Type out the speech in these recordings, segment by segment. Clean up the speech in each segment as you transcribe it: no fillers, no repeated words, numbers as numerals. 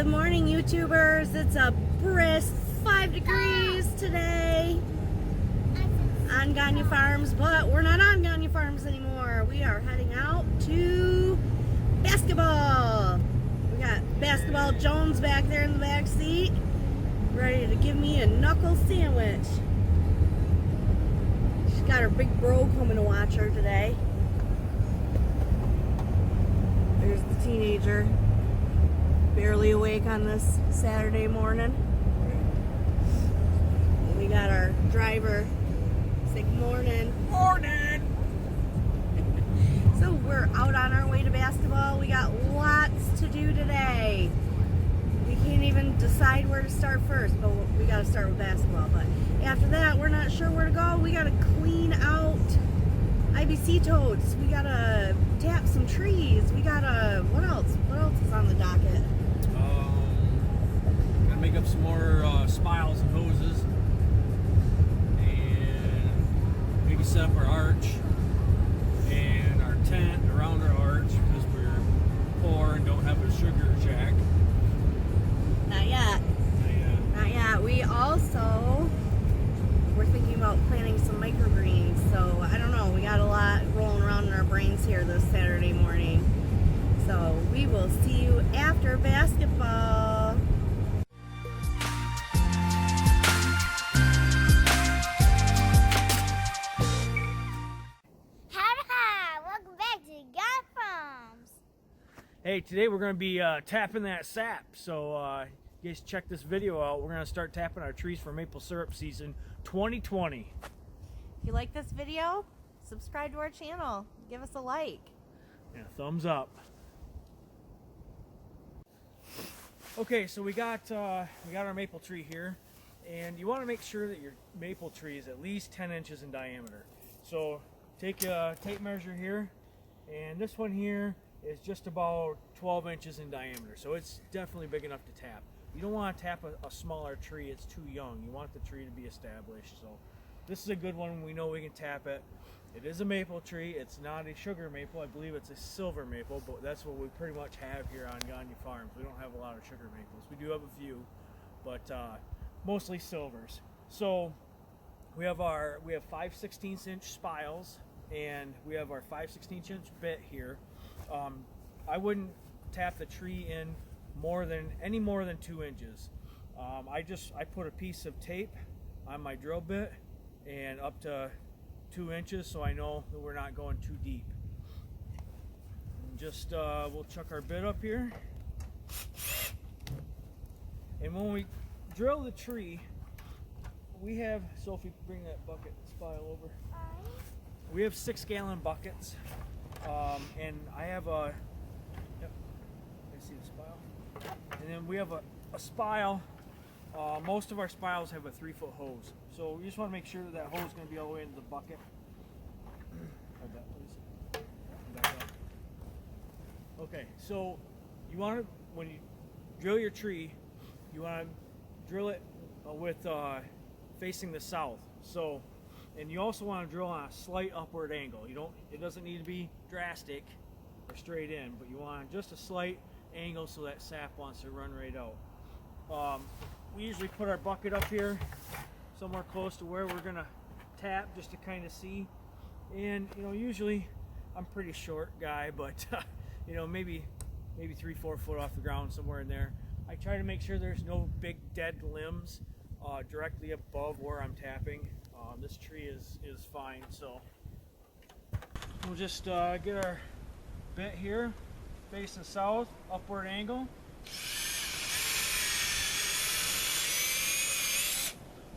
Good morning, YouTubers. It's a brisk 5 degrees today on Gagne Farms, but we're not on Gagne Farms anymore. We are heading out to basketball. We got Basketball Jones back there in the back seat, ready to give me a knuckle sandwich. She's got her big bro coming to watch her today. There's the teenager, barely awake on this Saturday morning. And we got our driver. Say good morning. Morning! So we're out on our way to basketball. We got lots to do today. We can't even decide where to start first, but we got to start with basketball. But after that, we're not sure where to go. We got to clean out IBC totes. We got to tap some trees. We got to, what else? What else is on the docket? Gotta make up some more spiles and hoses, and maybe set up our arch and our tent around our arch because we're poor and don't have a sugar shack. Not yet. Not yet. We also we're thinking about planting some microgreens. So I don't know. We got a lot rolling around in our brains here this Saturday morning. So we will see you after basketball. Welcome back to Gagne Farms. Hey, today we're going to be tapping that sap. So you guys check this video out. We're going to start tapping our trees for maple syrup season 2020. If you like this video, subscribe to our channel. Give us a like. Yeah, thumbs up. Okay, so we got our maple tree here, and you want to make sure that your maple tree is at least 10 inches in diameter. So take a tape measure here, and this one here is just about 12 inches in diameter, so it's definitely big enough to tap. You don't want to tap a smaller tree, it's too young. You want the tree to be established. So this is a good one. We know we can tap it. It is a maple tree. It's not a sugar maple. I believe it's a silver maple, but that's what we pretty much have here on Gagne Farms. We don't have a lot of sugar maples. We do have a few, but mostly silvers. So we have 5/16 inch spiles, and we have our 5/16 inch bit here. I wouldn't tap the tree in any more than 2 inches. I put a piece of tape on my drill bit and up to 2 inches, so I know that we're not going too deep. And just we'll chuck our bit up here, and when we drill the tree, we have, Sophie, bring that bucket and spile over. We have 6-gallon buckets, and I have I see the spile, and then we have a spile. Most of our spiles have a 3-foot hose, so you just want to make sure that hose is going to be all the way into the bucket. Hold that, please. Back up. Okay, so you want to, when you drill your tree, you want to drill it with facing the south. So, and you also want to drill on a slight upward angle. It doesn't need to be drastic or straight in, but you want just a slight angle so that sap wants to run right out. We usually put our bucket up here somewhere close to where we're gonna tap, just to kind of see. And usually I'm a pretty short guy, but maybe 3-4 foot off the ground, somewhere in there. I try to make sure there's no big dead limbs directly above where I'm tapping. This tree is fine, so we'll just get our bit here, facing south, upward angle.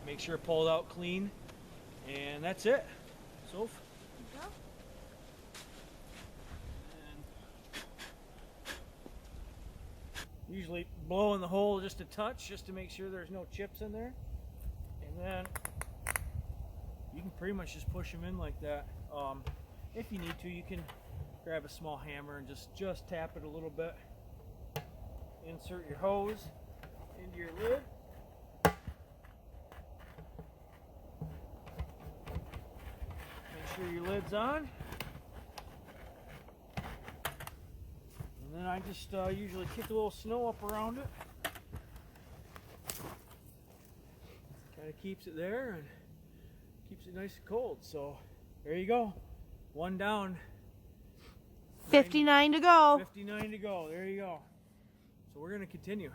Make sure it pulled out clean, and that's it. Soph? And usually blow in the hole just a touch, just to make sure there's no chips in there, and then you can pretty much just push them in like that. If you need to, you can grab a small hammer and just tap it a little bit. Insert your hose into your lid. Make sure your lid's on. And then I just usually kick a little snow up around it. Kind of keeps it there and keeps it nice and cold. So there you go. One down. 59 to go. 59 to go. There you go. So we're going to continue.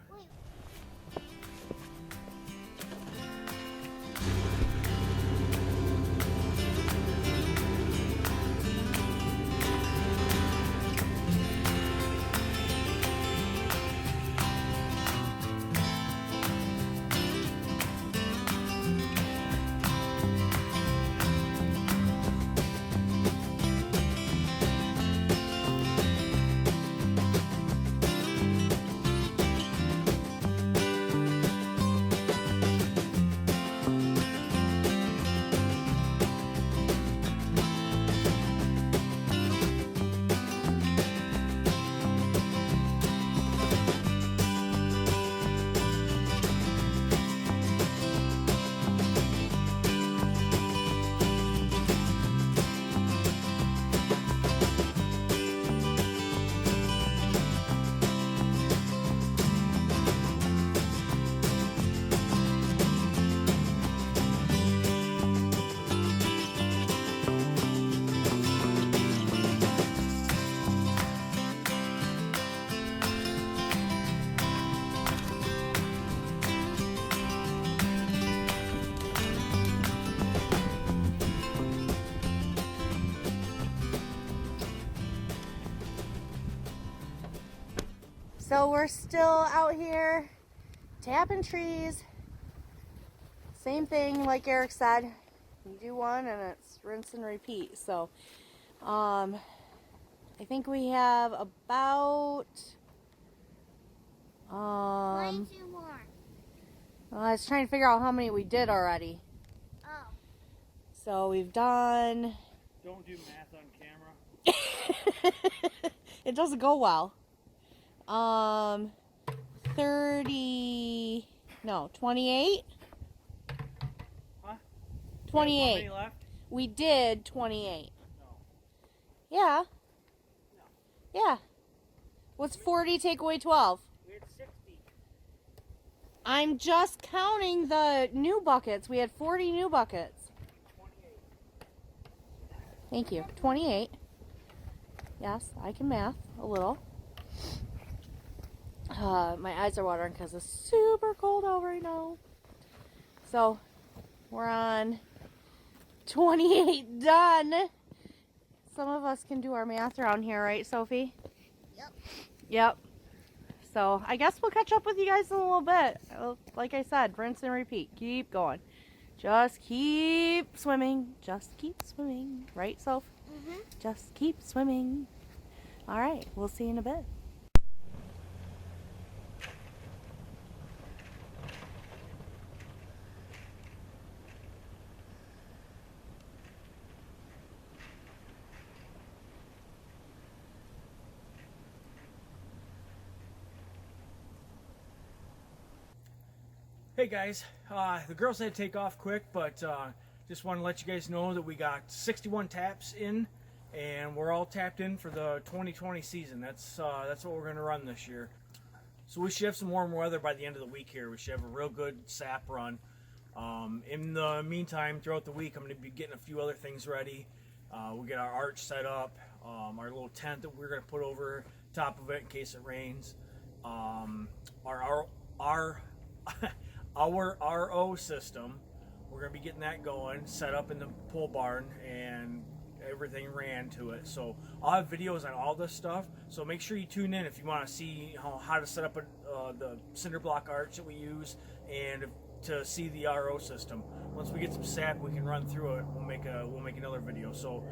So we're still out here tapping trees. Same thing like Eric said. You do one and it's rinse and repeat. So I think we have about Why do more? I was trying to figure out how many we did already. Oh. So we've done Don't do math on camera. it doesn't go well. 28? Huh? 28. How many left? We did 28. No. Yeah. No. Yeah. What's 40 take away 12? We had 60. I'm just counting the new buckets. We had 40 new buckets. 28. Thank you. 28. Yes, I can math a little. My eyes are watering because it's super cold out right now. So, we're on 28 done. Some of us can do our math around here, right, Sophie? Yep. Yep. So, I guess we'll catch up with you guys in a little bit. Like I said, rinse and repeat. Keep going. Just keep swimming. Just keep swimming. Right, Soph? Mm-hmm. Just keep swimming. All right, we'll see you in a bit. Hey guys, the girls had to take off quick, but just want to let you guys know that we got 61 taps in, and we're all tapped in for the 2020 season. That's what we're going to run this year. So we should have some warm weather by the end of the week here. We should have a real good sap run. In the meantime, throughout the week, I'm going to be getting a few other things ready. We'll get our arch set up, our little tent that we're going to put over top of it in case it rains. Our RO system, we're going to be getting that going, set up in the pole barn, and everything ran to it. So I'll have videos on all this stuff, so make sure you tune in if you want to see how to set up the cinder block arch that we use, and to see the RO system. Once we get some sap, we can run through it. We'll make another video. So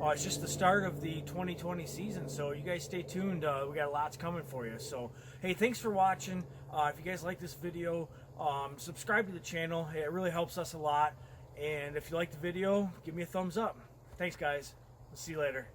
it's just the start of the 2020 season, so you guys stay tuned. We got lots coming for you. So hey, thanks for watching. If you guys like this video, subscribe to the channel. It really helps us a lot. And if you like the video, give me a thumbs up. Thanks guys. We'll see you later.